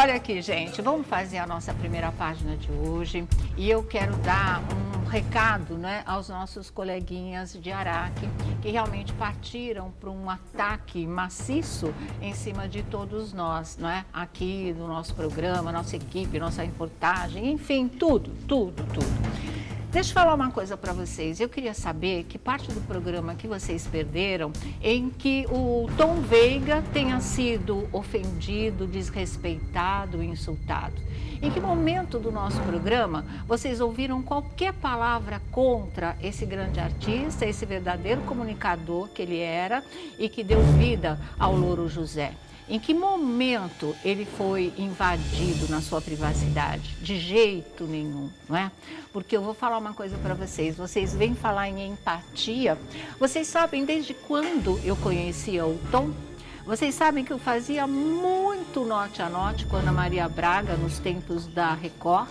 Olha aqui, gente, vamos fazer a nossa primeira página de hoje e eu quero dar um recado, né, aos nossos coleguinhas de Araque que realmente partiram para um ataque maciço em cima de todos nós, não é? Aqui no nosso programa, nossa equipe, nossa reportagem, enfim, tudo. Deixa eu falar uma coisa para vocês. Eu queria saber que parte do programa que vocês perderam em que o Tom Veiga tenha sido ofendido, desrespeitado, insultado. Em que momento do nosso programa vocês ouviram qualquer palavra contra esse grande artista, esse verdadeiro comunicador que ele era e que deu vida ao Louro José? Em que momento ele foi invadido na sua privacidade? De jeito nenhum, não é? Porque eu vou falar uma coisa para vocês. Vocês vêm falar em empatia. Vocês sabem desde quando eu conhecia o Tom? Vocês sabem que eu fazia muito note a note com Ana Maria Braga nos tempos da Record?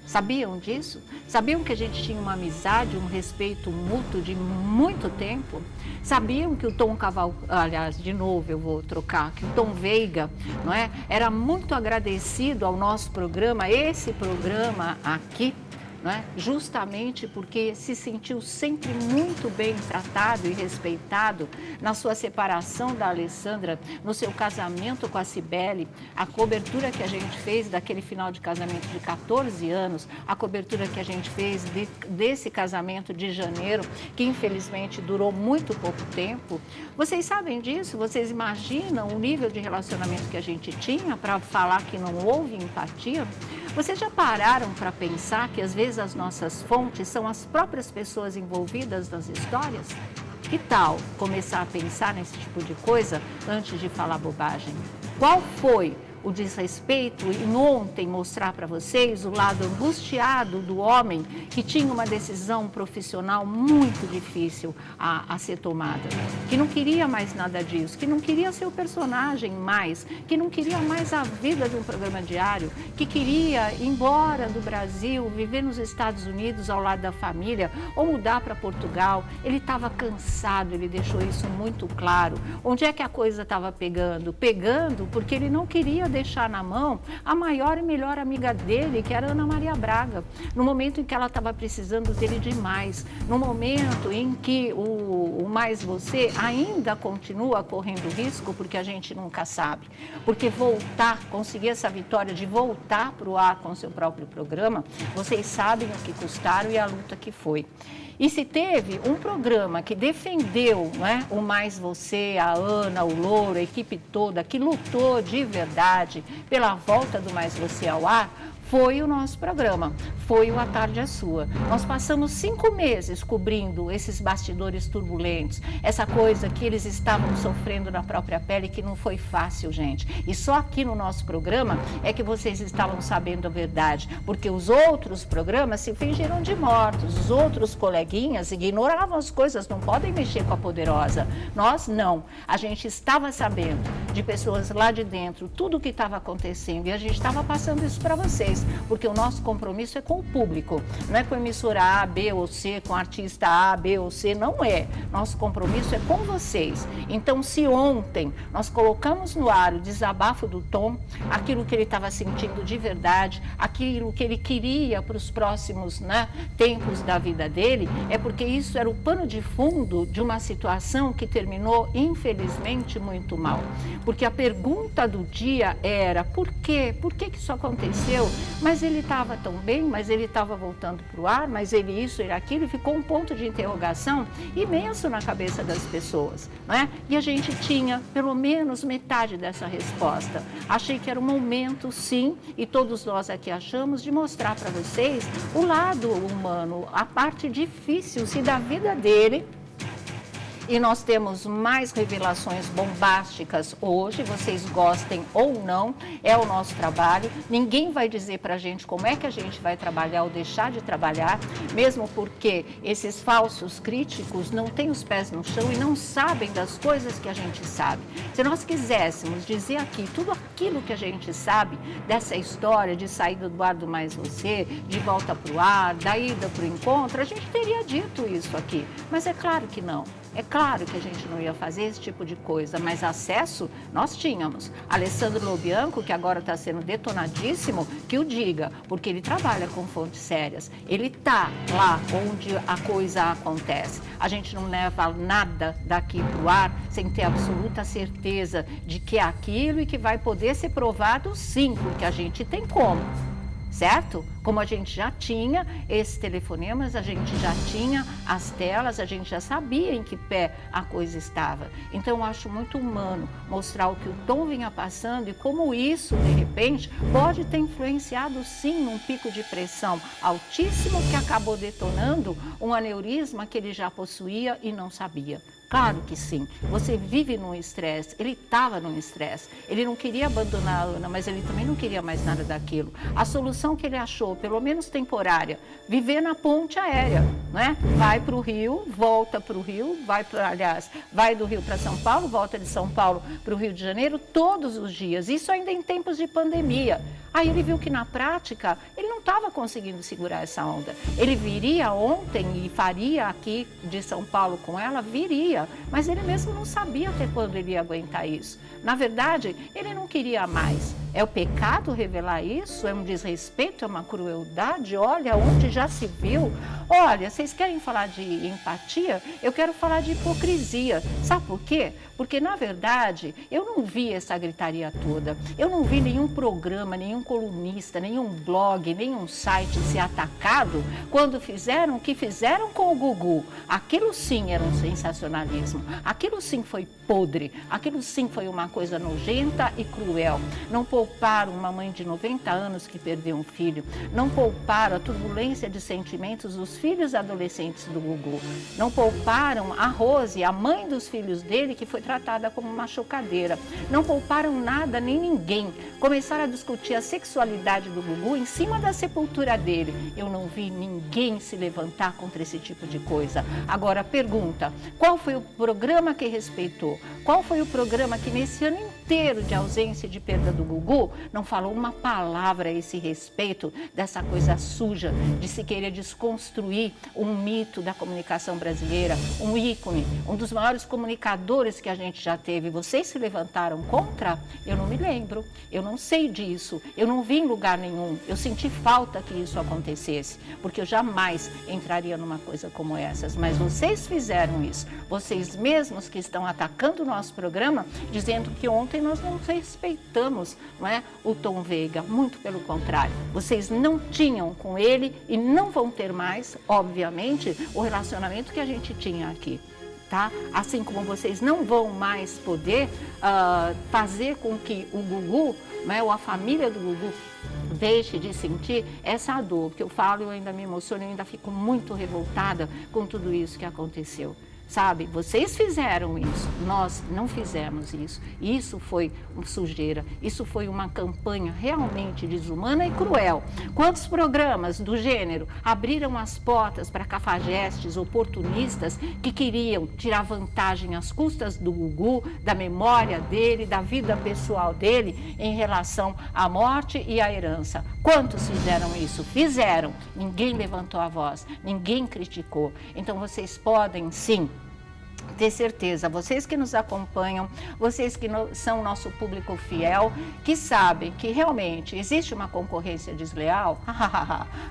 Sabiam disso? Sabiam que a gente tinha uma amizade, um respeito mútuo de muito tempo? Sabiam que o Tom Cavalcante, aliás, de novo eu vou trocar, que o Tom Veiga, não é? Era muito agradecido ao nosso programa, esse programa aqui, não é? Justamente porque se sentiu sempre muito bem tratado e respeitado na sua separação da Alessandra, no seu casamento com a Cibele, a cobertura que a gente fez daquele final de casamento de 14 anos, a cobertura que a gente fez desse casamento de janeiro, que infelizmente durou muito pouco tempo. Vocês sabem disso? Vocês imaginam o nível de relacionamento que a gente tinha para falar que não houve empatia? Vocês já pararam para pensar que às vezes as nossas fontes são as próprias pessoas envolvidas nas histórias? Que tal começar a pensar nesse tipo de coisa antes de falar bobagem? Qual foi o desrespeito e ontem mostrar para vocês o lado angustiado do homem que tinha uma decisão profissional muito difícil a ser tomada, que não queria mais nada disso, que não queria ser o personagem mais, que não queria mais a vida de um programa diário, que queria ir embora do Brasil, viver nos Estados Unidos ao lado da família ou mudar para Portugal. Ele estava cansado, ele deixou isso muito claro. Onde é que a coisa estava pegando? Pegando porque ele não queria deixar na mão a maior e melhor amiga dele, que era Ana Maria Braga, no momento em que ela estava precisando dele demais, no momento em que o Mais Você ainda continua correndo risco, porque a gente nunca sabe, porque conseguir essa vitória de voltar para o ar com seu próprio programa, vocês sabem o que custaram e a luta que foi. E se teve um programa que defendeu, né, o Mais Você, a Ana, o Louro, a equipe toda, que lutou de verdade pela volta do Mais Você ao ar, foi o nosso programa, foi o A Tarde é Sua. Nós passamos 5 meses cobrindo esses bastidores turbulentos, essa coisa que eles estavam sofrendo na própria pele, que não foi fácil, gente. E só aqui no nosso programa é que vocês estavam sabendo a verdade, porque os outros programas se fingiram de mortos, os outros coleguinhas ignoravam as coisas, não podem mexer com a poderosa. Nós não. A gente estava sabendo de pessoas lá de dentro, tudo o que estava acontecendo, e a gente estava passando isso para vocês. Porque o nosso compromisso é com o público, não é com a emissora A, B ou C, com artista A, B ou C, não é. Nosso compromisso é com vocês. Então, se ontem nós colocamos no ar o desabafo do Tom, aquilo que ele estava sentindo de verdade, aquilo que ele queria para os próximos, né, tempos da vida dele, é porque isso era o pano de fundo de uma situação que terminou, infelizmente, muito mal. Porque a pergunta do dia era, por quê? Por que isso aconteceu? Mas ele estava tão bem, mas ele estava voltando para o ar, mas ele isso, ele aquilo, e ficou um ponto de interrogação imenso na cabeça das pessoas, não é? E a gente tinha pelo menos metade dessa resposta. Achei que era um momento, sim, e todos nós aqui achamos, de mostrar para vocês o lado humano, a parte difícil, se da vida dele. E nós temos mais revelações bombásticas hoje, vocês gostem ou não, é o nosso trabalho. Ninguém vai dizer para a gente como é que a gente vai trabalhar ou deixar de trabalhar, mesmo porque esses falsos críticos não têm os pés no chão e não sabem das coisas que a gente sabe. Se nós quiséssemos dizer aqui tudo aquilo que a gente sabe dessa história de saída do ar do Mais Você, de volta para o ar, da ida para o encontro, a gente teria dito isso aqui. Mas é claro que não. É claro que a gente não ia fazer esse tipo de coisa, mas acesso nós tínhamos. Alessandro Lobianco, que agora está sendo detonadíssimo, que o diga, porque ele trabalha com fontes sérias. Ele está lá onde a coisa acontece. A gente não leva nada daqui para o ar sem ter absoluta certeza de que é aquilo e que vai poder ser provado sim, porque a gente tem como. Certo? Como a gente já tinha esses telefonemas, a gente já tinha as telas, a gente já sabia em que pé a coisa estava. Então, eu acho muito humano mostrar o que o Tom vinha passando e como isso, de repente, pode ter influenciado, sim, num pico de pressão altíssimo que acabou detonando um aneurisma que ele já possuía e não sabia. Claro que sim, você vive num estresse, ele estava num estresse, ele não queria abandonar a Ana, mas ele também não queria mais nada daquilo. A solução que ele achou, pelo menos temporária, viver na ponte aérea, né? Vai para o Rio, volta para o Rio, vai do Rio para São Paulo, volta de São Paulo para o Rio de Janeiro todos os dias, isso ainda em tempos de pandemia. Aí ele viu que na prática ele não estava conseguindo segurar essa onda. Ele viria ontem e faria aqui de São Paulo com ela, viria, mas ele mesmo não sabia até quando ele ia aguentar isso. Na verdade, ele não queria mais. É o pecado revelar isso? É um desrespeito? É uma crueldade? Olha, onde já se viu? Olha, vocês querem falar de empatia? Eu quero falar de hipocrisia. Sabe por quê? Porque, na verdade, eu não vi essa gritaria toda. Eu não vi nenhum programa, nenhum colunista, nenhum blog, nenhum site ser atacado quando fizeram o que fizeram com o Gugu. Aquilo sim era um sensacionalismo. Aquilo sim foi podre. Aquilo sim foi uma coisa nojenta e cruel. Não pouparam uma mãe de 90 anos que perdeu um filho. Não pouparam a turbulência de sentimentos dos filhos adolescentes do Gugu. Não pouparam a Rose, a mãe dos filhos dele, que foi tratada como uma chocadeira. Não pouparam nada nem ninguém. Começaram a discutir a sexualidade do Gugu em cima da sepultura dele. Eu não vi ninguém se levantar contra esse tipo de coisa. Agora, pergunta, qual foi o programa que respeitou? Qual foi o programa que nesse ano inteiro de ausência e de perda do Gugu não falou uma palavra a esse respeito dessa coisa suja de se querer desconstruir um mito da comunicação brasileira, um ícone, um dos maiores comunicadores que a gente já teve? Vocês se levantaram contra? Eu não me lembro, eu não sei disso, eu não vi em lugar nenhum, eu senti falta que isso acontecesse, porque eu jamais entraria numa coisa como essas, mas vocês fizeram isso, vocês mesmos que estão atacando o nosso programa, dizendo que ontem nós não respeitamos, não é, o Tom Veiga, muito pelo contrário, vocês não tinham com ele e não vão ter mais, obviamente, o relacionamento que a gente tinha aqui. Tá? Assim como vocês não vão mais poder fazer com que o Gugu, né, ou a família do Gugu, deixe de sentir essa dor, que eu falo, eu ainda me emociono, eu ainda fico muito revoltada com tudo isso que aconteceu. Sabe, vocês fizeram isso, nós não fizemos isso. Isso foi sujeira, isso foi uma campanha realmente desumana e cruel. Quantos programas do gênero abriram as portas para cafajestes oportunistas que queriam tirar vantagem às custas do Gugu, da memória dele, da vida pessoal dele em relação à morte e à herança? Quantos fizeram isso? Fizeram. Ninguém levantou a voz, ninguém criticou. Então vocês podem sim ter certeza, vocês que nos acompanham, vocês que são nosso público fiel, que sabem que realmente existe uma concorrência desleal,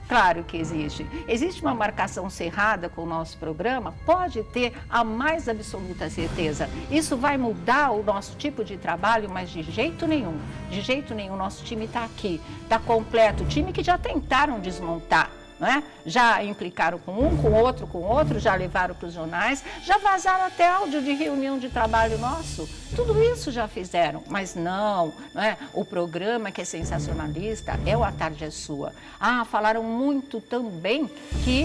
claro que existe. Existe uma marcação cerrada com o nosso programa? Pode ter a mais absoluta certeza. Isso vai mudar o nosso tipo de trabalho, mas de jeito nenhum, nosso time está aqui, está completo, time que já tentaram desmontar. Não é? Já implicaram com um, com outro, já levaram para os jornais, já vazaram até áudio de reunião de trabalho nosso. Tudo isso já fizeram, mas não é? O programa que é sensacionalista é o A Tarde é Sua. Falaram muito também que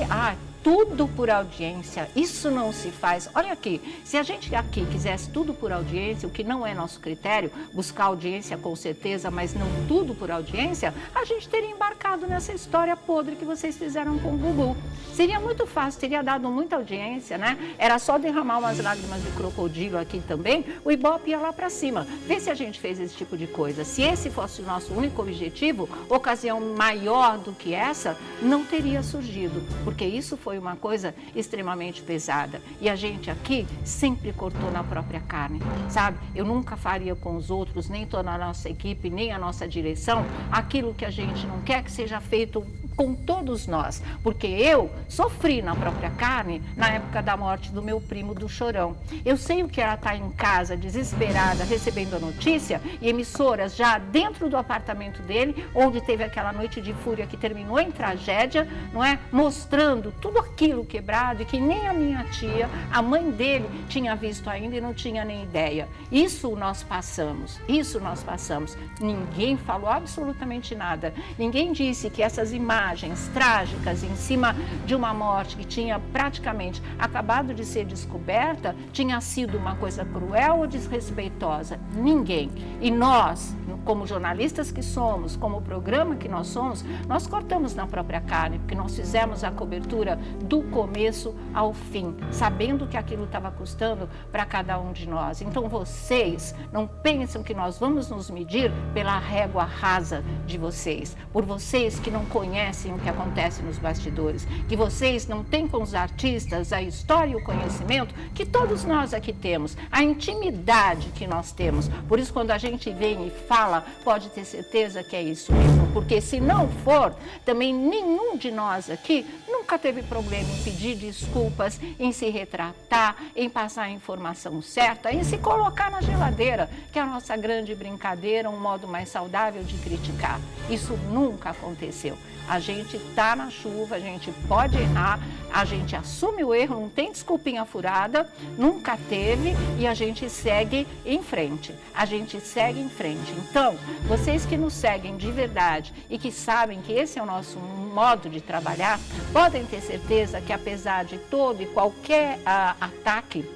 tudo por audiência, isso não se faz. Olha aqui, se a gente aqui quisesse tudo por audiência, o que não é nosso critério, buscar audiência com certeza, mas não tudo por audiência, a gente teria embarcado nessa história podre que vocês fizeram com o Gugu. Seria muito fácil, teria dado muita audiência, né? Era só derramar umas lágrimas de crocodilo aqui também, o Ibope ia lá para cima. Vê se a gente fez esse tipo de coisa. Se esse fosse o nosso único objetivo, ocasião maior do que essa, não teria surgido, porque isso foi foi uma coisa extremamente pesada. E a gente aqui sempre cortou na própria carne, sabe? Eu nunca faria com os outros, nem toda a nossa equipe, nem a nossa direção, aquilo que a gente não quer que seja feito com todos nós, porque eu sofri na própria carne na época da morte do meu primo do Chorão. Eu sei o que era estar em casa, desesperada, recebendo a notícia, e emissoras já dentro do apartamento dele, onde teve aquela noite de fúria que terminou em tragédia, não é? Mostrando tudo aquilo quebrado e que nem a minha tia, a mãe dele, tinha visto ainda e não tinha nem ideia. Isso nós passamos. Ninguém falou absolutamente nada. Ninguém disse que essas imagens trágicas em cima de uma morte que tinha praticamente acabado de ser descoberta, tinha sido uma coisa cruel ou desrespeitosa. Ninguém. E nós, como jornalistas que somos, como programa que nós somos, nós cortamos na própria carne, porque nós fizemos a cobertura do começo ao fim, sabendo que aquilo estava custando para cada um de nós. Então vocês não pensam que nós vamos nos medir pela régua rasa de vocês, por vocês que não conhecem o que acontece nos bastidores, que vocês não têm com os artistas a história e o conhecimento que todos nós aqui temos, a intimidade que nós temos. Por isso, quando a gente vem e fala, pode ter certeza que é isso mesmo, porque se não for, também nenhum de nós aqui nunca teve problema em pedir desculpas, em se retratar, em passar a informação certa, em se colocar na geladeira, que é a nossa grande brincadeira, um modo mais saudável de criticar. Isso nunca aconteceu. A gente está na chuva, a gente pode errar, a gente assume o erro, não tem desculpinha furada, nunca teve, e a gente segue em frente. Então, vocês que nos seguem de verdade e que sabem que esse é o nosso modo de trabalhar, podem ter certeza que apesar de todo e qualquer ataque,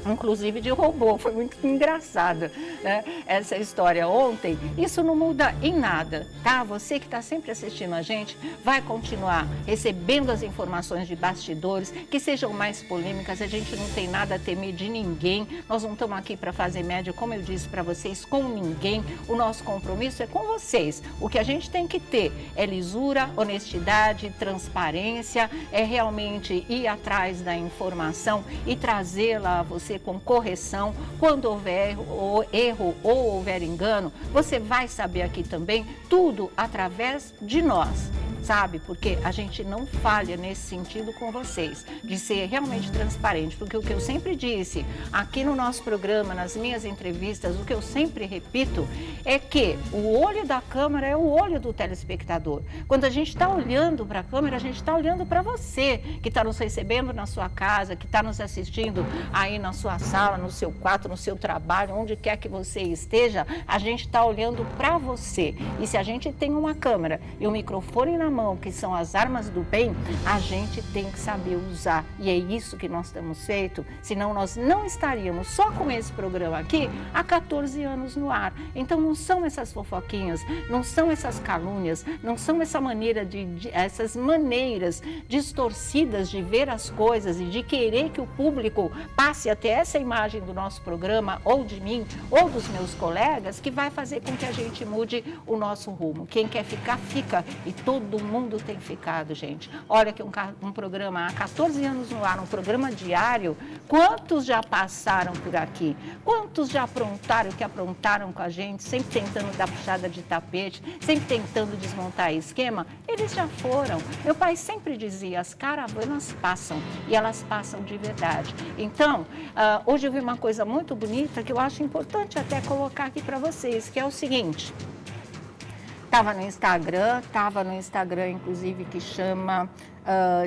inclusive de robô, foi muito engraçada, né? Essa história ontem, isso não muda em nada, tá? Você que está sempre assistindo a gente, vai continuar recebendo as informações de bastidores, que sejam mais polêmicas, a gente não tem nada a temer de ninguém, nós não estamos aqui para fazer média, como eu disse para vocês, com ninguém, o nosso compromisso é com vocês, o que a gente tem que ter é lisura, honestidade, transparência, é realmente ir atrás da informação e trazê-la a você com correção. Quando houver erro ou houver engano, você vai saber aqui também tudo através de nós, sabe? Porque a gente não falha nesse sentido com vocês, de ser realmente transparente, porque o que eu sempre disse aqui no nosso programa, nas minhas entrevistas, o que eu sempre repito é que o olho da câmera é o olho do telespectador. Quando a gente está olhando para a câmera, a gente está olhando para você, que está nos recebendo na sua casa, que está nos assistindo aí na sua sala, no seu quarto, no seu trabalho, onde quer que você esteja, a gente está olhando para você. E se a gente tem uma câmera e um microfone na mão, que são as armas do bem, a gente tem que saber usar. E é isso que nós temos feito, senão nós não estaríamos só com esse programa aqui há 14 anos no ar. Então não são essas fofoquinhas, não são essas calúnias, não são essas maneiras distorcidas de ver as coisas e de querer que o público passe até essa imagem do nosso programa, ou de mim, ou dos meus colegas, que vai fazer com que a gente mude o nosso rumo. Quem quer ficar, fica. E todo mundo tem ficado, gente. Olha que um programa há 14 anos no ar, um programa diário, quantos já passaram por aqui? Quantos já aprontaram o que aprontaram com a gente, sempre tentando dar puxada de tapete, sempre tentando desmontar esquema? Eles já foram. Meu pai sempre dizia, as caravanas passam, e elas passam de verdade. Então, hoje eu vi uma coisa muito bonita que eu acho importante até colocar aqui para vocês, que é o seguinte. Estava no Instagram, inclusive, que chama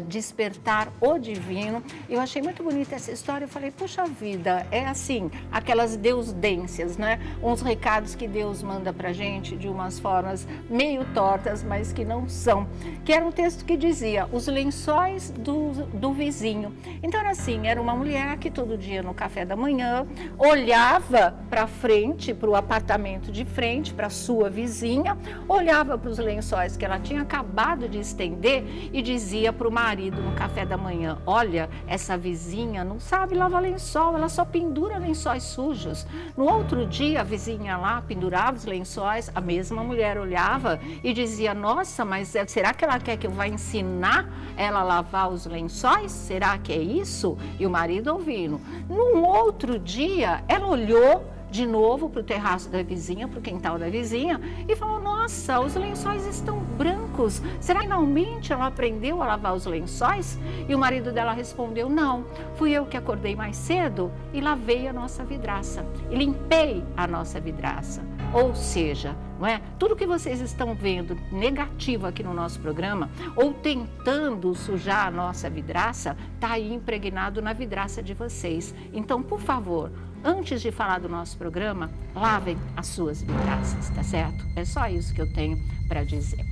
Despertar o Divino. Eu achei muito bonita essa história, eu falei, puxa vida, é assim, aquelas deusdências, né? Uns recados que Deus manda pra gente de umas formas meio tortas, mas que não são. Que era um texto que dizia, os lençóis do vizinho. Então era assim, era uma mulher que todo dia no café da manhã olhava para frente, para o apartamento de frente, para sua vizinha, olhava para os lençóis que ela tinha acabado de estender e dizia, dizia para o marido no café da manhã: olha, essa vizinha não sabe lavar lençol, ela só pendura lençóis sujos. No outro dia, a vizinha lá pendurava os lençóis, a mesma mulher olhava e dizia: nossa, mas será que ela quer que eu vá ensinar ela a lavar os lençóis? Será que é isso? E o marido ouvindo. Num outro dia, ela olhou de novo para o terraço da vizinha, para o quintal da vizinha, e falou: nossa, os lençóis estão brancos. Será que finalmente ela aprendeu a lavar os lençóis? E o marido dela respondeu: não, fui eu que acordei mais cedo e lavei a nossa vidraça, e limpei a nossa vidraça. Ou seja, não é? Tudo que vocês estão vendo negativo aqui no nosso programa, ou tentando sujar a nossa vidraça, está aí impregnado na vidraça de vocês. Então, por favor, antes de falar do nosso programa, lavem as suas vidraças, tá certo? É só isso que eu tenho para dizer.